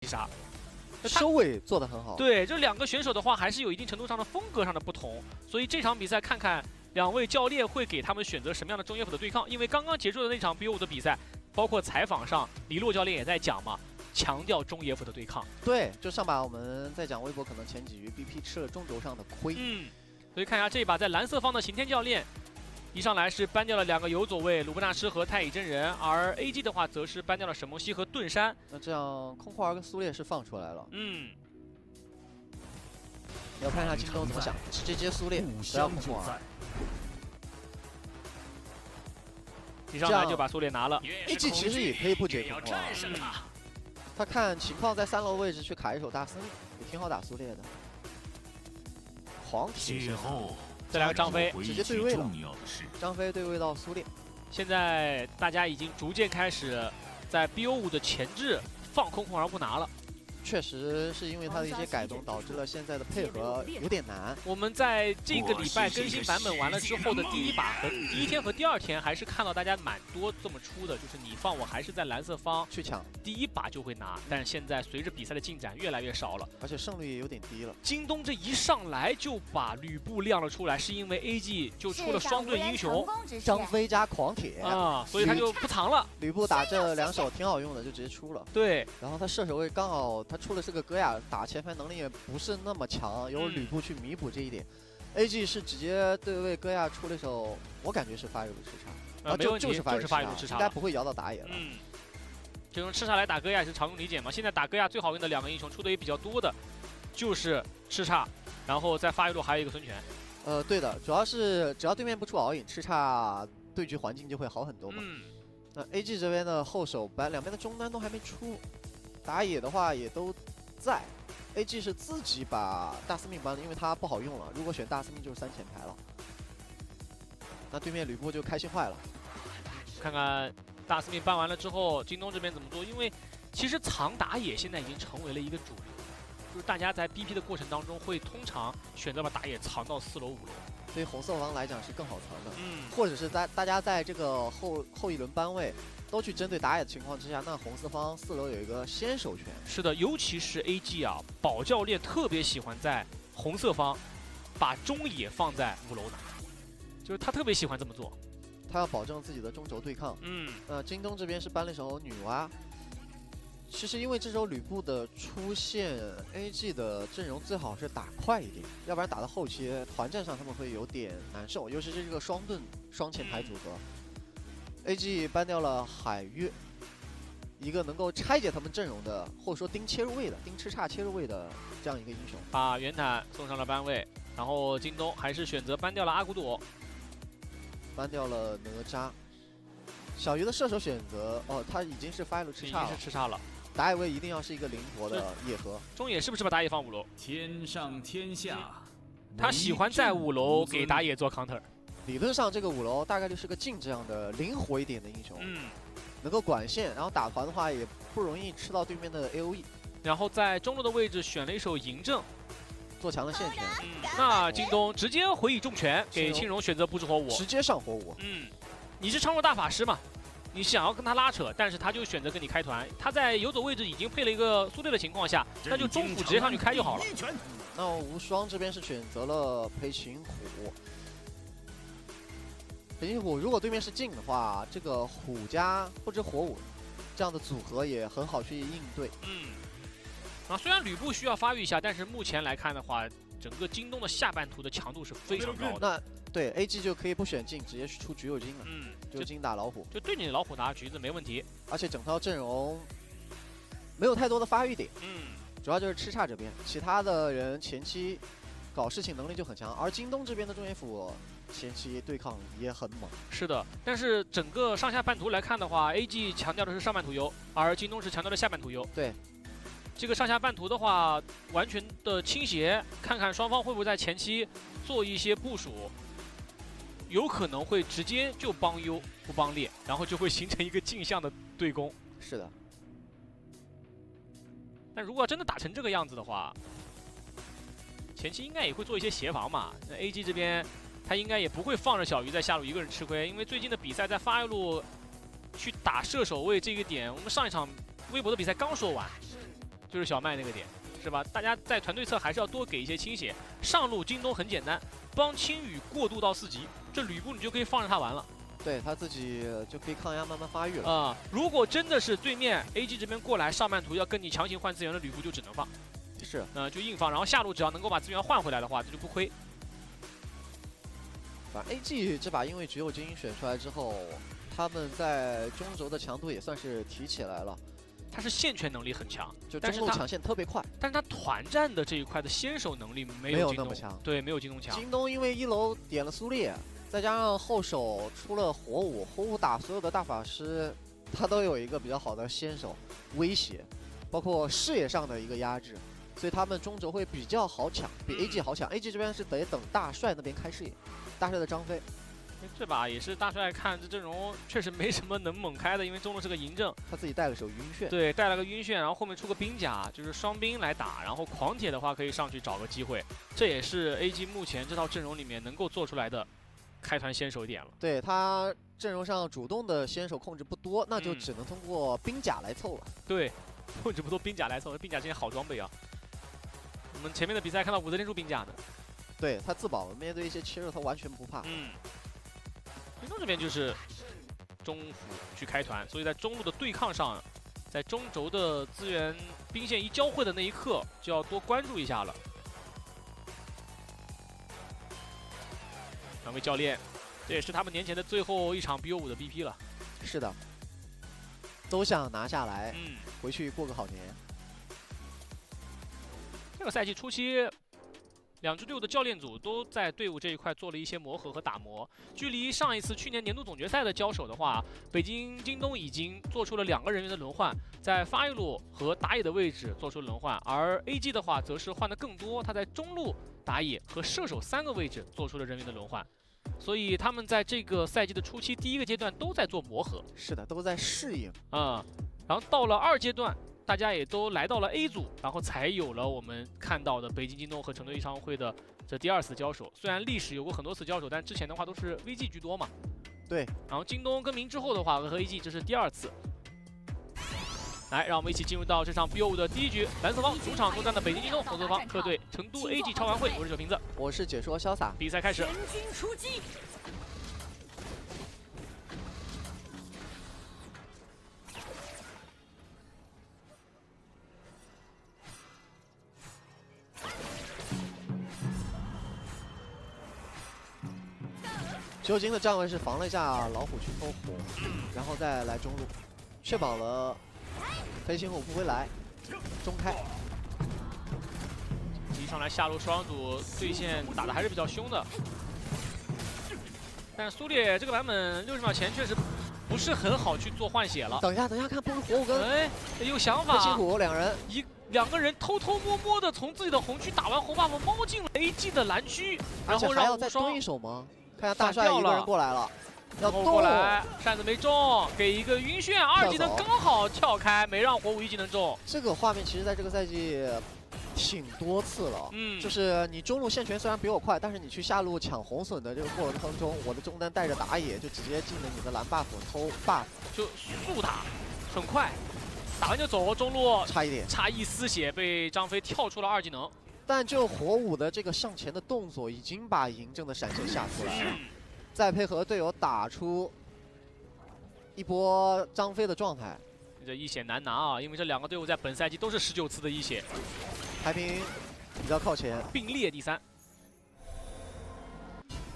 杀。收尾做得很好。对，这两个选手的话，还是有一定程度上的风格上的不同，所以这场比赛看看两位教练会给他们选择什么样的中野辅的对抗。因为刚刚结束的那场 BO5的比赛，包括采访上李洛教练也在讲嘛，强调中野辅的对抗。对，就上把我们在讲微博，可能前几局 BP 吃了中轴上的亏。所以看一下这一把在蓝色方的刑天教练。一上来是搬掉了2个游左卫鲁布纳师和太乙真人，而 AG 的话则是搬掉了沈梦溪和盾山。那这样空库儿跟苏烈是放出来了。你要看一下京东怎么想，直接接苏烈，不要空库儿。一上来就把苏烈拿了。AG 其实也可以不接空库儿。他看情况在3楼位置去卡一手大司令，也挺好打苏烈的。黄体后。再来个张飞，直接对位了。张飞对位到苏烈。现在大家已经逐渐开始在 BO5的前置放空空而不拿了。确实是因为它的一些改动，导致了现在的配合有点难。我们在这个礼拜更新版本完了之后的第一天和第2天，还是看到大家蛮多这么出的，就是你放我还是在蓝色方去抢，第1把就会拿。但是现在随着比赛的进展越来越少了，而且胜率也有点低了。京东这一上来就把吕布亮了出来，是因为 AG 就出了双盾英雄张飞加狂铁啊，所以他就不藏了。吕布打这2手挺好用的，就直接出了。对，然后他射手位刚好他出的是个戈雅，打前排能力也不是那么强，有吕布去弥补这一点。AG 是直接对位戈雅出了一手，我感觉是发育路吃叉，就是发育路吃叉，应该不会摇到打野了。就用吃叉来打戈雅也是常用理解嘛。现在打戈雅最好用的2个英雄出的也比较多的，就是吃叉，然后在发育路还有一个孙权。对的，主要是只要对面不出all in，吃叉对局环境就会好很多嘛。那 AG 这边的后手班两边的中单都还没出，打野的话也都在。AG 是自己把大司命搬了，因为他不好用了。如果选大司命就是3前排了。那对面吕布就开心坏了。看看大司命搬完了之后，京东这边怎么做？因为其实藏打野现在已经成为了一个主流，就是大家在 BP 的过程当中会通常选择把打野藏到4楼、5楼。对于红色方来讲是更好藏的，或者是在大家在这个后一轮班位都去针对打野的情况之下，那红色方4楼有一个先手权。是的，尤其是 AG 啊，宝教练特别喜欢在红色方把中野放在5楼拿，就是他特别喜欢这么做，他要保证自己的中轴对抗。京东这边是搬了一手女娲。其实因为这周吕布的出现 ，AG 的阵容最好是打快一点，要不然打到后期团战上他们会有点难受，尤其是这个双盾双前排组合。AG 搬掉了海月，一个能够拆解他们阵容的，或者说盯切入位的、盯吃叉切入位的这样一个英雄，把元坦送上了班位，然后京东还是选择搬掉了阿古朵，搬掉了哪吒。小鱼的射手选择他已经是发育了吃叉了，已经是吃叉了。打野位一定要是一个灵活的野核。中野是不是把打野放5楼？天上天下，他喜欢在5楼给打野做 counter。理论上这个5楼大概率是个镜这样的灵活一点的英雄，能够管线，然后打团的话也不容易吃到对面的 AOE。然后在中路的位置选了一手嬴政，做强了线权。那京东直接回以重拳，给青荣选择布置火舞，直接上火舞。你是昌若大法师嘛？你想要跟他拉扯，但是他就选择跟你开团。他在游走位置已经配了一个苏队的情况下，那就中辅直接上去开就好了。那无双这边是选择了裴擒虎。裴擒虎如果对面是镜的话，这个虎加或者火舞这样的组合也很好去应对。虽然吕布需要发育一下，但是目前来看的话，整个京东的下半图的强度是非常高的。那对 AG 就可以不选镜，直接出橘右京了。就金打老虎，就对你的老虎拿橘子没问题。而且整套阵容没有太多的发育点。主要就是吃叉这边，其他的人前期搞事情能力就很强，而京东这边的中野辅前期对抗也很猛。是的，但是整个上下半图来看的话 ，AG 强调的是上半图优，而京东是强调的下半图优。对。这个上下半图的话，完全的倾斜，看看双方会不会在前期做一些部署，有可能会直接就帮优不帮烈，然后就会形成一个镜像的对攻。是的。但如果真的打成这个样子的话，前期应该也会做一些协防嘛。那 AG 这边他应该也不会放着小鱼在下路一个人吃亏，因为最近的比赛在发育路去打射手位这个点，我们上一场微博的比赛刚说完。就是小麦那个点，是吧？大家在团队侧还是要多给一些倾斜。上路京东很简单，帮青羽过渡到4级，这吕布你就可以放着他玩了。对他自己就可以抗压慢慢发育了。如果真的是对面 AG 这边过来上半图要跟你强行换资源的吕布，就只能放。是，就硬放，然后下路只要能够把资源换回来的话，这就不亏。反正 AG 这把因为只有精英选出来之后，他们在中轴的强度也算是提起来了。他是线权能力很强，就中路抢线特别快，但是他团战的这一块的先手能力没有那么强。对，没有京东强。京东因为一楼点了苏烈，再加上后手出了火舞，火舞打所有的大法师，他都有一个比较好的先手威胁，包括视野上的一个压制，所以他们中轴会比较好抢，比 AG 好抢。AG 这边是得等大帅那边开视野，大帅的张飞。这把也是大帅看这阵容确实没什么能猛开的，因为中路是个嬴政，他自己带了手晕眩，对，带了个晕眩，然后后面出个兵甲，就是双兵来打，然后狂铁的话可以上去找个机会，这也是 AG 目前这套阵容里面能够做出来的开团先手点了。对他阵容上主动的先手控制不多，那就只能通过兵甲来凑了。对，控制不多兵甲来凑，兵甲这件好装备啊。我们前面的比赛看到武则天出兵甲的，对他自保面对一些切入他完全不怕。京东这边就是中辅去开团，所以在中路的对抗上，在中轴的资源兵线一交汇的那一刻，就要多关注一下了。两位教练，这也是他们年前的最后一场 BO5的 BP 了。是的，都想拿下来，回去过个好年。这个赛季初期，2支队伍的教练组都在队伍这一块做了一些磨合和打磨。距离上一次去年年度总决赛的交手的话，北京京东已经做出了2个人员的轮换，在发育路和打野的位置做出轮换，而 AG 的话则是换的更多，他在中路、打野和射手3个位置做出了人员的轮换。所以他们在这个赛季的初期第1个阶段都在做磨合。是的，都在适应。然后到了2阶段。大家也都来到了 A 组，然后才有了我们看到的北京京东和成都演唱会的这第2次交手。虽然历史有过很多次交手，但之前的话都是 VG 居多嘛。对。然后京东更名之后的话，和 AG 这是第2次。来，让我们一起进入到这场 BO5的第1局。蓝色方主场作战的北京京东，红色方客队成都 AG 超玩会。我是小瓶子，我是解说潇洒。比赛开始。全军出击。修金的站位是防了一下老虎去偷火，然后再来中路，确保了飞行虎不会来，中开。一上来下路双组对线打的还是比较凶的，但苏烈这个版本60秒前确实不是很好去做换血了。等一下，看不是火舞跟有想法。飞行虎两个人偷偷摸摸的从自己的红区打完红 buff， 猫进了 AG 的蓝区，然后还要再蹲一手吗？看下大帅一个人过来了，要动过来，扇子没中，给一个晕眩，2技能刚好跳开，没让火舞1技能中。这个画面其实在这个赛季挺多次了，就是你中路线权虽然比我快，但是你去下路抢红隼的这个过程当中，我的中单带着打野就直接进了你的蓝 buff 偷 buff， 就速打，很快，打完就走，中路差一点，差一丝血被张飞跳出了2技能。但就火舞的这个向前的动作，已经把嬴政的闪现吓出来了，再配合队友打出一波张飞的状态，这一血难拿啊！因为这2个队伍在本赛季都是19次的一血，排名比较靠前，并列第3。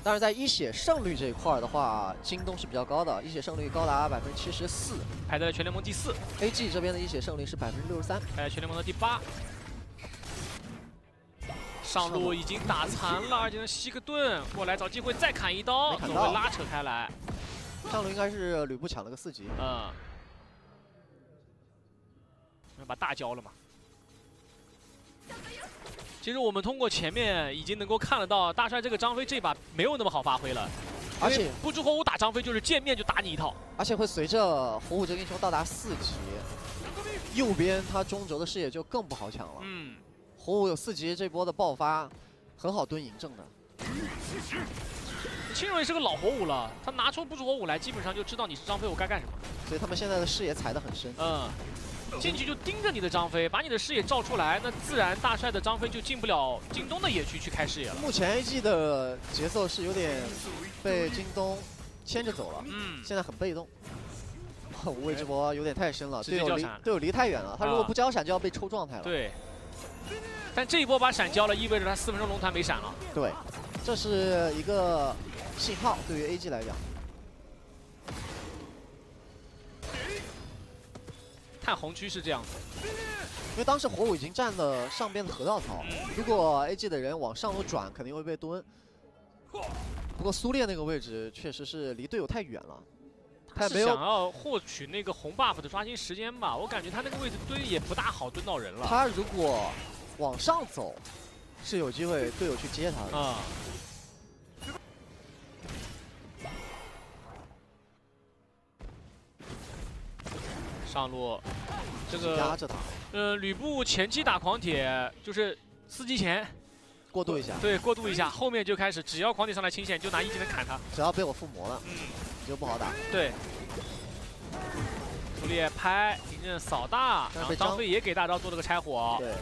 但是在一血胜率这一块的话，京东是比较高的，一血胜率高达74%，排在全联盟第4。AG 这边的一血胜率是63%，排在全联盟的第8。上路已经打残了，2技能吸个盾过来找机会再砍一刀，就会拉扯开来。上路应该是吕布抢了个4级，把大交了嘛。其实我们通过前面已经能够看得到，大帅这个张飞这把没有那么好发挥了，而且不知火舞打张飞就是见面就打你一套，而且会随着火舞这个英雄到达4级，右边他中轴的视野就更不好抢了。火舞有4级这波的爆发，很好蹲嬴政的。青荣也是个老火舞了，他拿出不知火舞来，基本上就知道你是张飞，我该干什么。所以他们现在的视野踩得很深。进去就盯着你的张飞，把你的视野照出来，那自然大帅的张飞就进不了京东的野区去开视野了。目前 AG 的节奏是有点被京东牵着走了，现在很被动。无畏之波有点太深了，队友离太远了，他如果不交闪就要被抽状态了。对。但这一波把闪交了，意味着他4分钟龙团没闪了。对，这是一个信号，对于 AG 来讲。看红区是这样子，因为当时火舞已经占了上边的河道槽，如果 AG 的人往上路转，肯定会被蹲。不过苏烈那个位置确实是离队友太远了，他是想要获取那个红 buff 的刷新时间吧？我感觉他那个位置蹲也不大好蹲到人了。他如果往上走，是有机会队友去接他的。上路，这个压着他。吕布前期打狂铁就是4级前过渡一下，对，过渡一下，后面就开始只要狂铁上来清线，就拿1技能砍他。只要被我附魔了，就不好打。对。苏烈拍，一阵扫大，然后张飞也给大招做了个拆火。对。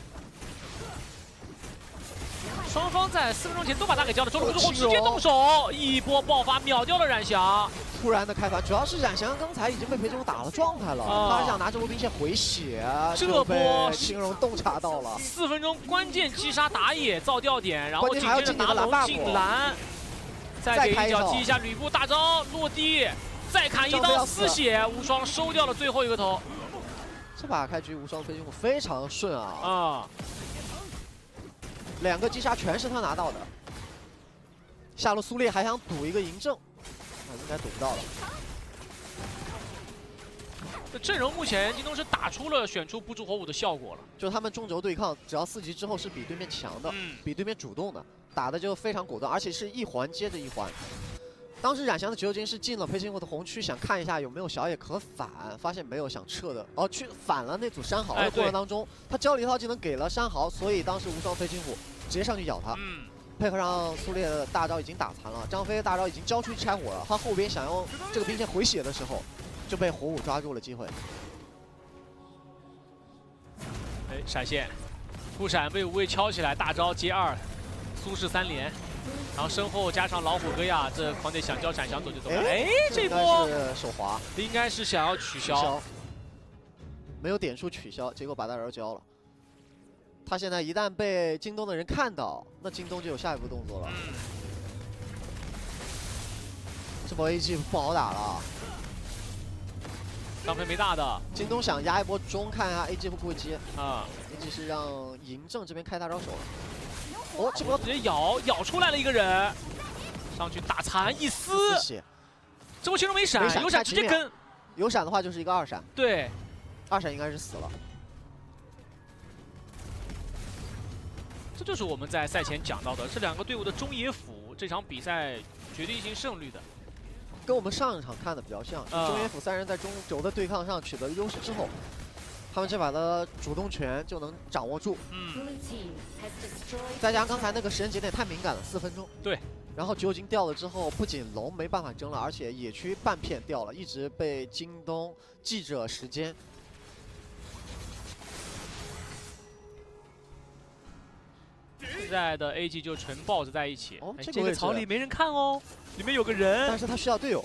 双方在4分钟前都把他给交了，周龙之后直接动手，一波爆发秒掉了冉翔。突然的开团，主要是冉翔刚才已经被裴志荣打了状态了，他想拿这波兵线回血，这波青龙洞察到了。4分钟关键击杀打野造掉点，然后紧接着拿龙进蓝，再给一脚踢一下吕布大招落地，再砍1刀4血，无双收掉了最后一个头。这把开局无双飞行虎非常顺啊，2个击杀全是他拿到的。下路苏烈还想赌一个嬴政，应该赌不到了。这阵容目前京东是打出了选出不出火舞的效果了，就他们中轴对抗，只要4级之后是比对面强的，比对面主动的，打的就非常果断，而且是一环接着一环。当时冉翔的橘右京是进了裴行虎的红区，想看一下有没有小野可反，发现没有，想撤的，去反了那组山豪的过程当中，他交了一套技能给了山豪，所以当时无双裴行虎直接上去咬他，配合上苏烈的大招已经打残了，张飞的大招已经交出去拆火了，他后边想用这个兵线回血的时候，就被火舞抓住了机会。闪现，突闪被无畏敲起来，大招接2，苏氏3连。然后身后加上老虎哥呀，这狂铁想交闪想走就走了。这波手滑，应该是想要取消，没有点数取消，结果把大招交了。他现在一旦被京东的人看到，那京东就有下一步动作了。这波 AG 不好打了，张飞没大的，京东想压一波中，看一下 AG 会不会接AG 是让嬴政这边开大招手了。这波直接咬出来了一个人，上去打残一丝血。这波青龙没闪，有闪直接跟，有闪的话就是一个2闪。对，2闪应该是死了。这就是我们在赛前讲到的，这2个队伍的中野辅这场比赛决定性胜率的，跟我们上一场看的比较像。中野辅3人在中轴的对抗上取得优势之后，他们这把的主动权就能掌握住。再加上刚才那个时间节点太敏感了，4分钟。对。然后橘右京掉了之后，不仅龙没办法争了，而且野区半片掉了，一直被京东记着时间。现在的 AG 就纯抱着在一起。这个槽里没人看哦，里面有个人。但是他需要队友，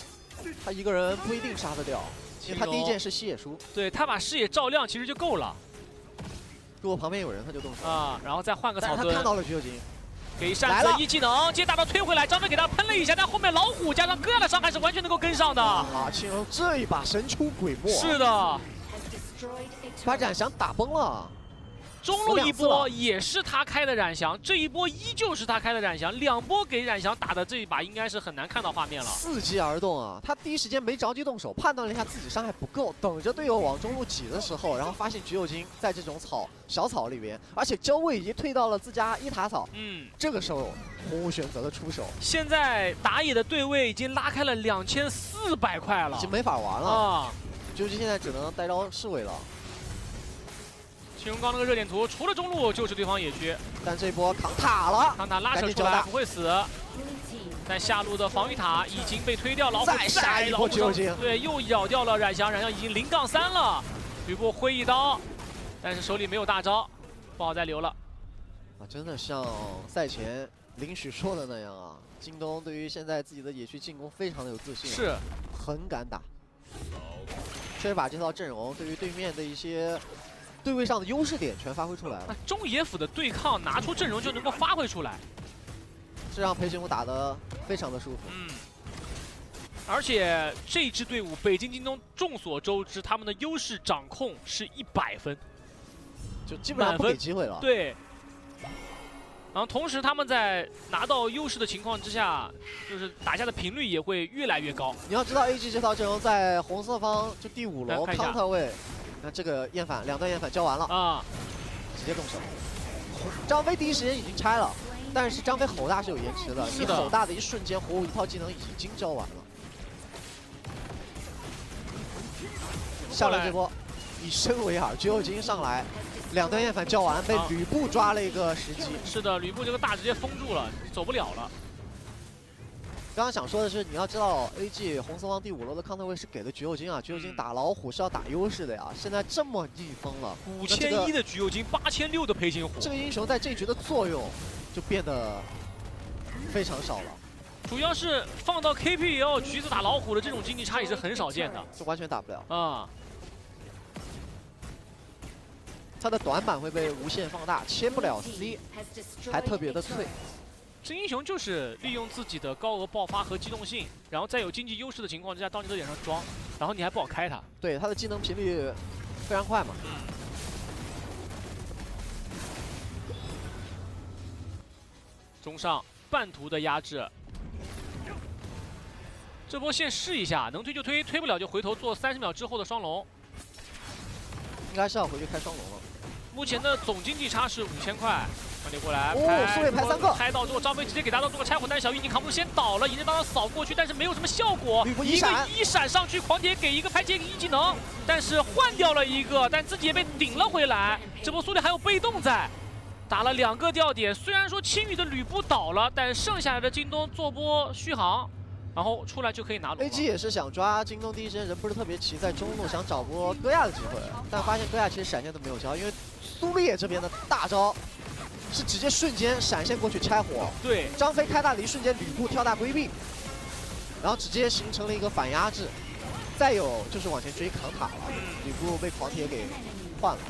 他一个人不一定杀得掉。因为他第一件是吸野书，对他把视野照亮其实就够了。如果旁边有人，他就动手然后再换个草墩。他看到了橘右京，给扇子1技能，接大招推回来，张飞给他喷了一下，但后面老虎加上哥亚的伤害是完全能够跟上的。青龙这一把神出鬼没，是的，把冉翔打崩了。中路一波也是他开的冉翔，这一波依旧是他开的冉翔，2波给冉翔打的这一把应该是很难看到画面了。伺机而动啊！他第一时间没着急动手，判断了一下自己伤害不够，等着队友往中路挤的时候，然后发现橘右京在这种小草里边，而且交位已经退到了自家1塔草。这个时候红武选择了出手。现在打野的对位已经拉开了2400块了，已经没法玩了橘右京现在只能带招侍卫了。青龙刚那个热点图，除了中路就是对方野区，但这波扛塔了，扛塔拉扯出来不会死，但下路的防御塔已经被推掉，老虎再杀一波橘右京，对，又咬掉了冉翔，冉翔已经0-3了。吕布挥一刀，但是手里没有大招，不好再留了。啊，真的像赛前林许说的那样啊，京东对于现在自己的野区进攻非常的有自信，是，很敢打，确实把这套阵容对于对面的一些对位上的优势点全发挥出来了。那中野辅的对抗拿出阵容就能够发挥出来，这让裴行武打得非常的舒服。而且这支队伍北京京东众所周知，他们的优势掌控是100分，就基本上不给机会了。对。然后同时他们在拿到优势的情况之下，就是打架的频率也会越来越高。你要知道 AG 这套阵容在红色方就第5楼 counter 位，那这个厌反2段厌反交完了啊，直接动手。张飞第一时间已经拆了，但是张飞吼大是有延迟的，你吼大的一瞬间，火舞一套技能已经交完了。下轮这波以身为饵，绝有金上来，2段厌反交完，被吕布抓了一个时机。是的，吕布这个大直接封住了，走不了了。刚刚想说的是，你要知道 AG 红色方第5楼的counter位是给的橘右京啊，橘右京打老虎是要打优势的呀。现在这么逆风了，5100的橘右京，8600的裴行虎，这个英雄在这局的作用就变得非常少了。主要是放到 KPL 橘子打老虎的这种经济差也是很少见的，就完全打不了啊。他的短板会被无限放大，切不了 C， 还特别的脆。这英雄就是利用自己的高额爆发和机动性，然后在有经济优势的情况之下到你的脸上装，然后你还不好开他。对，他的技能频率非常快嘛。中上半途的压制，这波先试一下，能推就推，推不了就回头做30秒之后的双龙。应该是要回去开双龙了。目前的总经济差是5000块。传递过来，苏烈排3个，拍到之后，张飞直接给大刀做个拆火，但是小玉已经扛不住，先倒了，迎着刀扫过去，但是没有什么效果。一个1闪上去，狂铁给一个排解1技能，但是换掉了一个，但自己也被顶了回来。这波苏烈还有被动在，打了2个吊点，虽然说青羽的吕布倒了，但剩下来的京东做波续航。然后出来就可以拿龙。AG 也是想抓京东第一时间人不是特别齐，在中路想找波戈亚的机会，但发现戈亚其实闪现都没有交，因为苏烈这边的大招是直接瞬间闪现过去拆火。对，张飞开大的一瞬间，吕布跳大规避，然后直接形成了一个反压制。再有就是往前追扛塔了，吕布被狂铁给换了。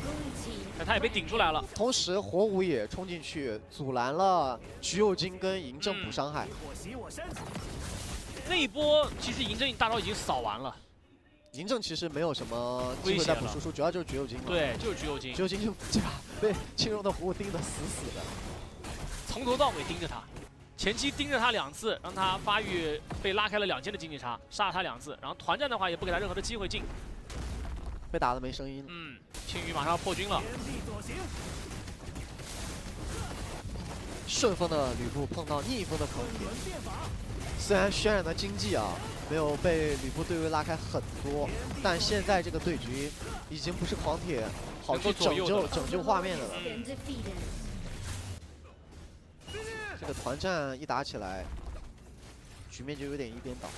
但他也被顶出来了，同时火舞也冲进去阻拦了橘右京跟嬴政补伤害。那一波其实嬴政大招已经扫完了，嬴政其实没有什么机会再补输出，主要就是橘右京。对，就是橘右京。橘右京就对吧？被青龙的火舞盯得死死的，从头到尾盯着他，前期盯着他2次，让他发育被拉开了2000的经济差，杀了他2次，然后团战的话也不给他任何的机会进，被打得没声音了。青羽马上要破军了。顺风的吕布碰到逆风的狂铁，虽然渲染的经济啊没有被吕布对位拉开很多，但现在这个对局已经不是狂铁好去拯救画面的了。这个团战一打起来，局面就有点一边倒，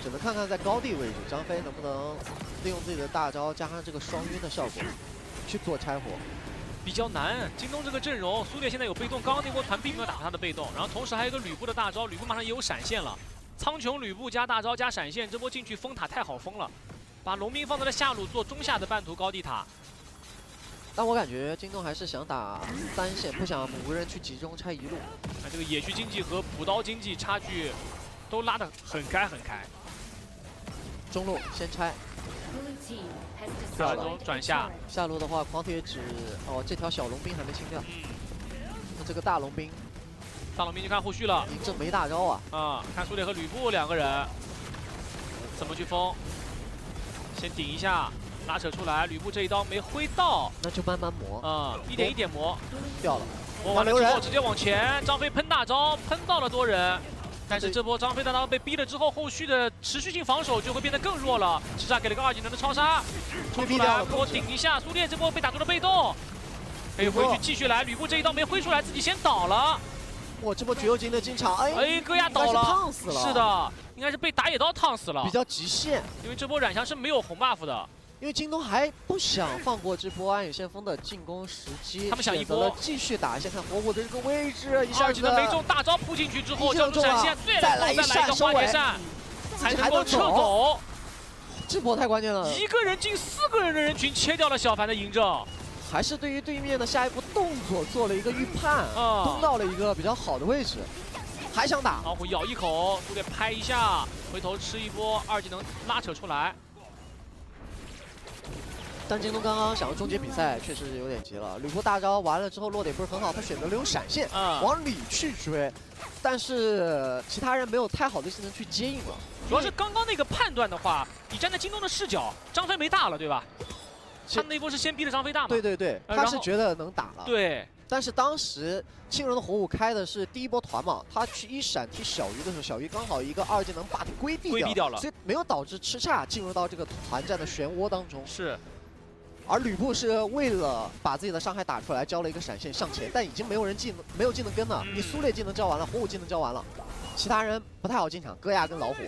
只能看看在高地位置张飞能不能利用自己的大招加上这个双晕的效果去做拆火。比较难，京东这个阵容，苏烈现在有被动，刚刚那波团并没有打到他的被动，然后同时还有一个吕布的大招，吕布马上也有闪现了，苍穹吕布加大招加闪现，这波进去封塔太好封了，把龙兵放在了下路做中下的半途高地塔。但我感觉京东还是想打3线，不想5个人去集中拆一路。那这个野区经济和补刀经济差距都拉得很开很开。中路先拆。下路转下，下路的话，狂铁只这条小龙兵还没清掉。那这个大龙兵就看后续了。嬴政没大招啊！看苏烈和吕布2个人怎么去封。先顶一下，拉扯出来，吕布这一刀没挥到，那就慢慢磨。一点一点磨，掉了。磨完了之后直接往前，张飞喷大招，喷到了多人。但是这波张飞大刀被逼了之后，后续的持续性防守就会变得更弱了。叱咤给了个2技能的超杀，冲出来波顶一下，苏烈这波被打出了被动，可以回去继续来。吕布这一刀没挥出来，自己先倒了。哇，这波橘右京的进场，戈亚倒了，烫死了。是的，应该是被打野刀烫死了。比较极限，因为这波冉翔是没有红 buff 的。因为京东还不想放过这波暗影先锋的进攻时机，他们想一波继续打。先看火舞的这个位置，一下子没中，大招扑进去之后，交出闪现，再来一个花蝶扇，才能够撤走。这波太关键了，一个人进4个人的人群，切掉了小凡的嬴政。还是对于对面的下一步动作做了一个预判，攻到了一个比较好的位置，还想打。老虎咬一口，速点拍一下，回头吃一波2技能拉扯出来。但京东刚刚想要终结比赛，确实是有点急了。吕布大招完了之后落得也不是很好，他选择了用闪现往里去追，但是其他人没有太好的技能去接应了。主要是刚刚那个判断的话，你站在京东的视角，张飞没大了，对吧？他们那波是先逼了张飞大嘛？对，他是觉得能打了。对。但是当时青龙的火舞开的是第一波团嘛，他去一闪踢小鱼的时候，小鱼刚好一个2技能把他规避掉了，所以没有导致吃叉进入到这个团战的漩涡当中。是。而吕布是为了把自己的伤害打出来，交了一个闪现向前，但已经没有技能跟了。你苏烈技能交完了，火舞技能交完了，其他人不太好进场，戈亚跟老虎，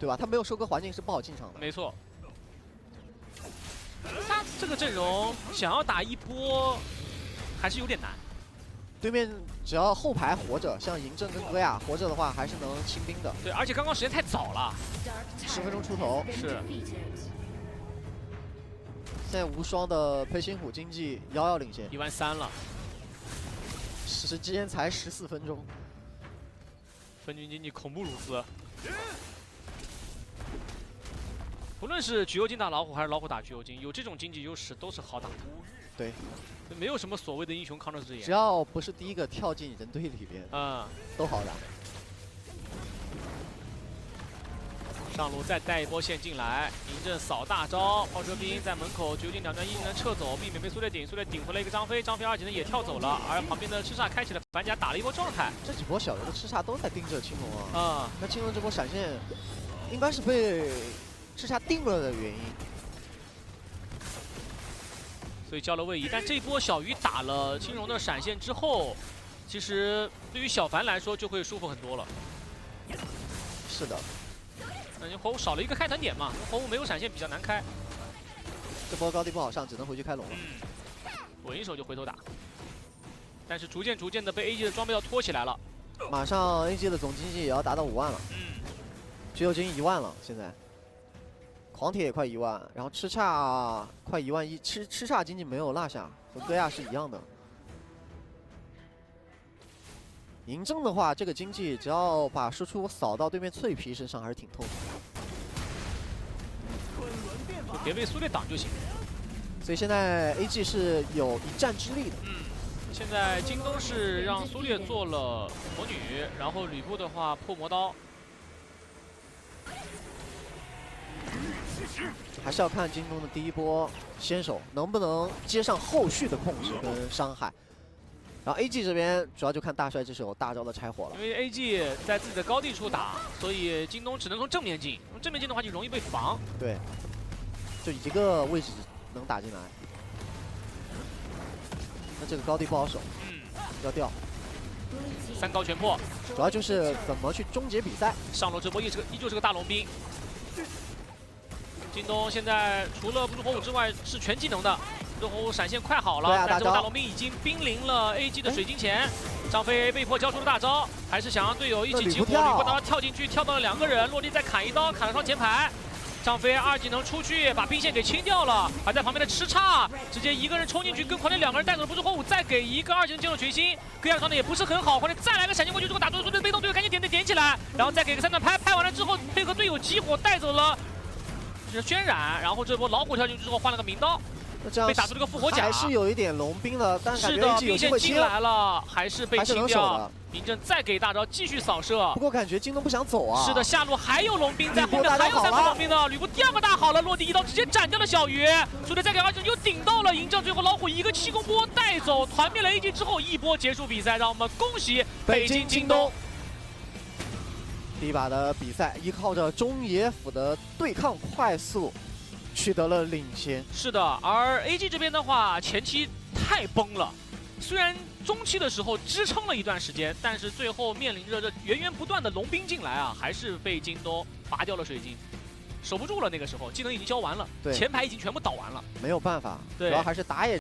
对吧？他没有收割环境是不好进场的。没错。他这个阵容想要打一波还是有点难。对面只要后排活着，像嬴政跟戈亚活着的话，还是能清兵的。对，而且刚刚时间太早了，10分钟出头。是。现在无双的裴擒虎经济遥遥领先，13000了，时间才14分钟。分军经济恐怖如斯。不论是橘右京打老虎，还是老虎打橘右京，有这种经济优势都是好打的。对，没有什么所谓的英雄抗日之眼，只要不是第一个跳进人堆里边，都好打。上路再带一波线进来，嬴政扫大招，炮车兵在门口，橘右京2段1技能撤走，避免被苏烈顶，苏烈顶回了一个张飞，张飞2技能也跳走了，而旁边的吃叉开启了反甲，打了一波状态。这几波小游的吃叉都在盯着青龙啊。那青龙这波闪现，应该是被吃叉定了的原因。所以交了位移，但这一波小鱼打了青龙的闪现之后，其实对于小凡来说就会舒服很多了。是的。那火舞少了一个开团点嘛，火舞没有闪现比较难开。这波高地不好上，只能回去开龙了。稳一手就回头打，但是逐渐的被 AG 的装备要拖起来了。马上 AG 的总经济也要达到5万了。橘右京1万了，现在。狂铁也快1万，然后吃叉快1万1，吃叉经济没有落下，和戈亚是一样的。嬴政的话，这个经济只要把输出扫到对面脆皮身上，还是挺痛的。别被苏烈挡就行。所以现在 AG 是有一战之力的。现在京东是让苏烈做了魔女，然后吕布的话破魔刀。还是要看京东的第一波先手能不能接上后续的控制跟伤害。然后 AG 这边主要就看大帅这手大招的拆火了，因为 AG 在自己的高地处打，所以京东只能从正面进。从正面进的话就容易被防。对，就一个位置能打进来。那这个高地不好守，要掉。3高全破，主要就是怎么去终结比赛。上路这波依旧是个大龙兵。京东现在除了不是火舞之外是全技能的。这火舞闪现快好了，但这波大龙兵已经兵临了 AG 的水晶前，张飞被迫交出了大招，还是想让队友一起集火，吕布刀跳进去，跳到了2个人，落地再砍一刀，砍了双前排。张飞2技能出去，把兵线给清掉了，还在旁边的吃叉，直接一个人冲进去，跟狂铁2个人带走了不是火舞，再给一个2技能进入群星，戈亚的也不是很好，狂铁再来个闪现过去，如果打中队被动，队友赶紧点起来，然后再给个3段拍，拍完了之后配合队友集火带走了渲染，然后这波老虎跳进去之后换了个名刀。那这样被打出了个复活甲，还是有一点龙兵的，但感觉 AG 有机会进来了，还是被清掉。嬴政再给大招继续扫射，不过感觉京东不想走啊。是的，下路还有龙兵在后面，还有3个龙兵的。吕布第2个大好了，落地一刀直接斩掉了小鱼，苏烈再给2技能又顶到了嬴政，最后老虎一个气功波带走，团灭了 AG 之后一波结束比赛，让我们恭喜北京京东。第一把的比赛依靠着中野辅的对抗快速。取得了领先，是的，而 AG 这边的话，前期太崩了，虽然中期的时候支撑了一段时间，但是最后面临着这源源不断的龙兵进来啊，还是被京东拔掉了水晶。守不住了。那个时候技能已经交完了，前排已经全部倒完了，没有办法，主要还是打野。